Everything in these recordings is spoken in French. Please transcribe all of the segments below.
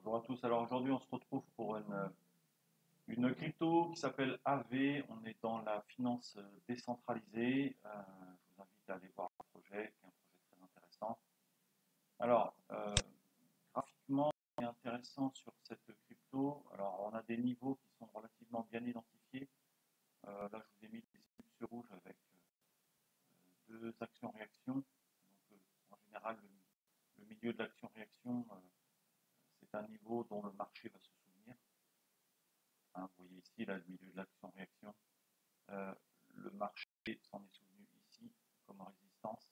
Bonjour à tous. Alors aujourd'hui, on se retrouve pour une crypto qui s'appelle AV. On est dans la finance décentralisée. Je vous invite à aller voir le projet, qui est un projet très intéressant. Alors, graphiquement, ce qui est intéressant sur cette crypto, alors on a des niveaux qui sont relativement bien identifiés. Là, je vous ai mis des ellipses rouges avec deux actions-réactions. Donc, en général, le milieu de l'action-réaction, c'est un niveau dont le marché va se souvenir. Hein, vous voyez ici, là, le milieu de l'action-réaction. Le marché s'en est souvenu ici comme résistance,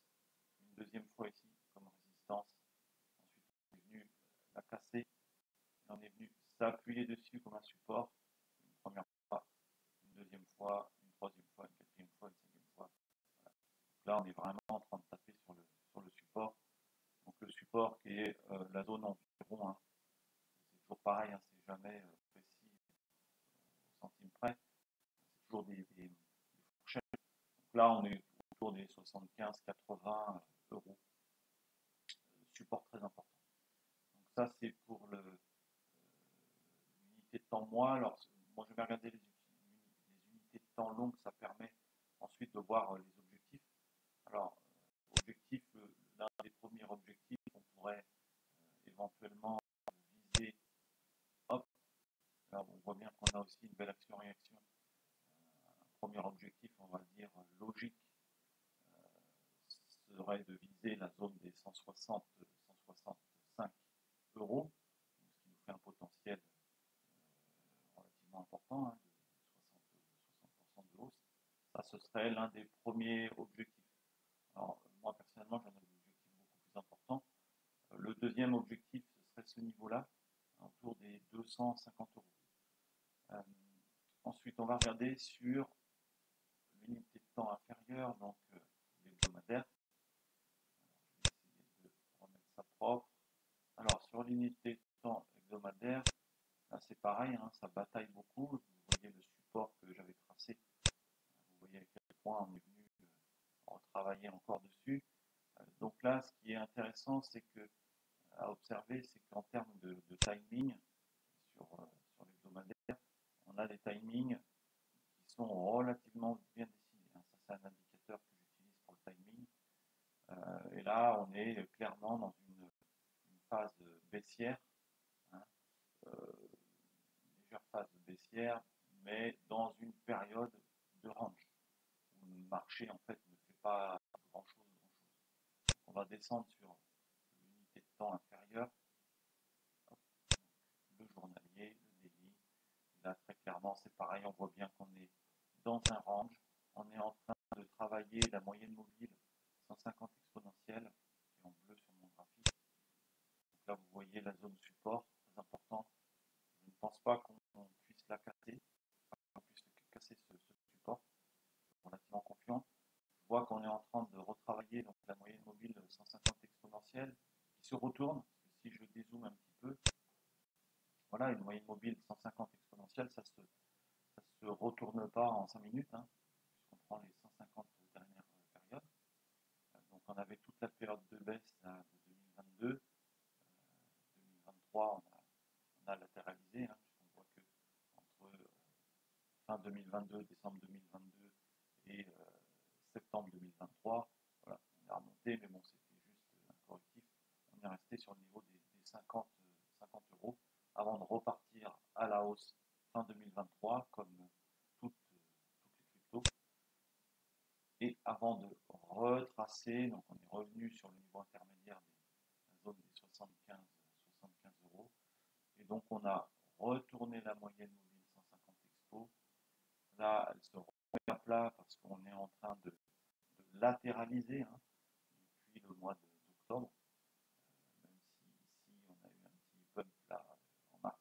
une deuxième fois ici comme résistance. Ensuite, on est venu la casser, on est venu s'appuyer dessus comme un support, une première fois, une deuxième fois, une troisième fois, une quatrième fois, une cinquième fois. Voilà. Donc là, on est vraiment en train de taper sur le support. Donc le support qui est la zone environ, hein. C'est toujours pareil, hein, c'est jamais précis au centime près, c'est toujours des fourchettes. Donc là, on est autour des 75-80 euros. Support très important. Donc ça, c'est pour l'unité de temps mois. Alors, moi, je vais regarder les unités de temps longues, ça permet ensuite de voir les objectifs. Alors, objectif, l'un des premiers objectifs qu'on pourrait éventuellement viser, hop, là, on voit bien qu'on a aussi une belle action-réaction. Un premier objectif, on va dire, logique, serait de viser la zone des 160-165 euros, ce qui nous fait un potentiel relativement important, hein, de 60% de hausse. Ça, ce serait l'un des premiers objectifs. Alors, moi, personnellement, j'ai un objectif beaucoup plus important. Le deuxième objectif, ce serait ce niveau-là, autour des 250 euros. Ensuite, on va regarder sur l'unité de temps inférieure, donc l'hebdomadaire. Je vais essayer de remettre ça propre. Alors, sur l'unité de temps hebdomadaire, là, c'est pareil, hein, ça bataille beaucoup. Vous voyez le support que j'avais tracé. Vous voyez à quel point on est venu retravailler encore dessus. Donc là, ce qui est intéressant, c'est que à observer, c'est qu'en termes de timing, sur l'hebdomadaire, on a des timings qui sont relativement bien dessinés. Hein. Ça, c'est un indicateur que j'utilise pour le timing. Et là, on est clairement dans une phase baissière, hein, légère phase baissière, mais dans une période de range, où le marché en fait ne fait pas grand-chose. On va descendre sur l'unité de temps inférieure, le journalier, le daily. Là, très clairement, c'est pareil, on voit bien qu'on est dans un range. On est en train de travailler la moyenne mobile 150 exponentielle, qui est en bleu sur mon graphique. Donc là, vous voyez la zone support, très important. Je ne pense pas qu'on puisse la casser, qu'on puisse casser ce support. Je suis relativement confiant. Je vois qu'on est en train de retravailler donc, la moyenne mobile 150 exponentielle qui se retourne. Si je dézoome un petit peu, voilà, une moyenne mobile 150 exponentielle, ça se retourne pas en 5 minutes, hein, puisqu'on prend les 150 dernières périodes. Donc on avait toute la période de baisse là, de 2022. 2023, on a latéralisé, hein, puisqu'on voit que entre fin 2022, décembre 2022 et septembre 2023, voilà, on a remonté, mais bon, c'était juste un correctif. On est resté sur le niveau des 50 euros avant de repartir à la hausse fin 2023, comme toutes les cryptos. Et avant de retracer, donc on est revenu sur le niveau intermédiaire de la zone des 75 euros. Et donc on a retourné la moyenne mobile 150 expo. Là, elle se remet à plat parce qu'on est en train de latéraliser, hein, depuis le mois d'octobre. Même si ici on a eu un petit bump là en mars.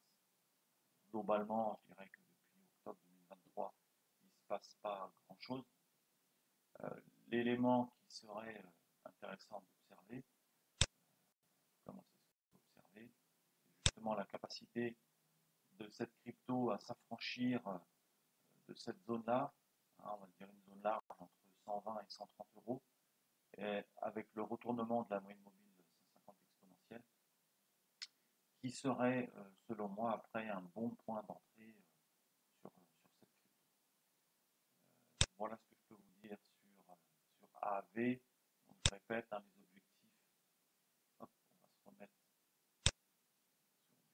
Globalement, je dirais que depuis octobre 2023, il ne se passe pas grand-chose. L'élément qui serait intéressant d'observer, comment ça se peut observer, c'est justement la capacité de cette crypto à s'affranchir de cette zone-là, hein, on va dire une zone large entre 120 et 130 euros, et avec le retournement de la moyenne mobile 150 exponentielle, qui serait, selon moi, après un bon point d'entrée sur cette crypto. Voilà ce que je peux vous dire sur AAV. Donc, je répète, les objectifs, hop, on va se remettre sur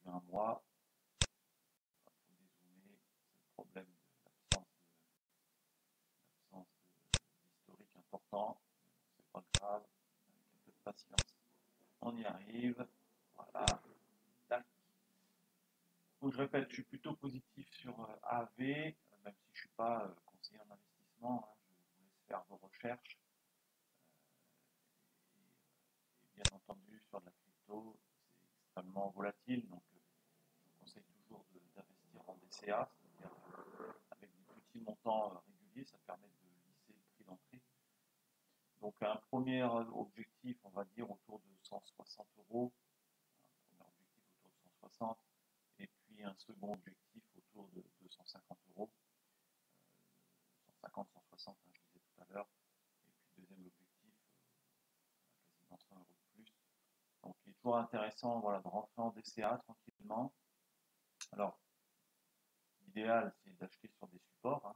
du 1 mois. Il faut dézoomer, c'est le problème de l'absence d'historique important. C'est pas grave, avec un peu de patience, on y arrive. Voilà. Tac. Donc, je répète, je suis plutôt positif sur AV, même si je ne suis pas conseiller en investissement. Je vous laisse faire vos recherches. Et bien entendu, sur de la crypto, c'est extrêmement volatile. Donc, je vous conseille toujours d'investir en DCA, c'est-à-dire avec des petits montants réguliers. Ça permet de lisser le prix d'entrée. Donc, un premier objectif, on va dire, autour de 160 euros. Un premier objectif autour de 160. Et puis un second objectif autour de 250 euros, 150, 160, je disais tout à l'heure, et puis deuxième objectif, quasiment 100 euros de plus. Donc il est toujours intéressant, voilà, de rentrer en DCA tranquillement. Alors, l'idéal c'est d'acheter sur des supports.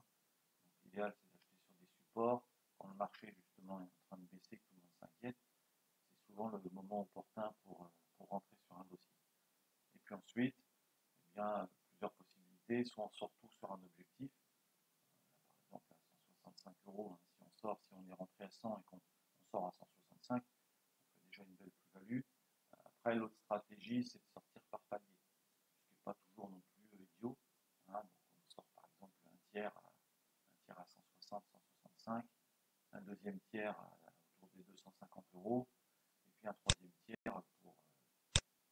L'idéal c'est d'acheter sur des supports. Quand le marché justement est en train de baisser, que tout le monde s'inquiète, c'est souvent le moment opportun pour rentrer sur un dossier. Et puis ensuite, eh bien, plusieurs possibilités, soit on sort tout sur un objectif, par exemple à 165 euros, si on est rentré à 100 et qu'on sort à 165, on fait déjà une belle plus-value. Après, l'autre stratégie, c'est de sortir par palier, ce qui n'est pas toujours non plus idiot. Donc on sort par exemple un tiers à 160, 165, un deuxième tiers autour des 250 euros, et puis un troisième tiers pour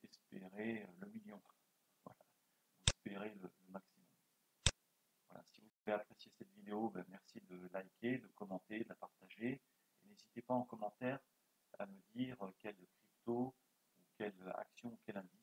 espérer le million. Voilà, espérer le maximum. Voilà, si vous avez apprécié cette vidéo, merci de liker, de commenter, de la partager. Et n'hésitez pas en commentaire à me dire quelle crypto ou quelle action ou quel indice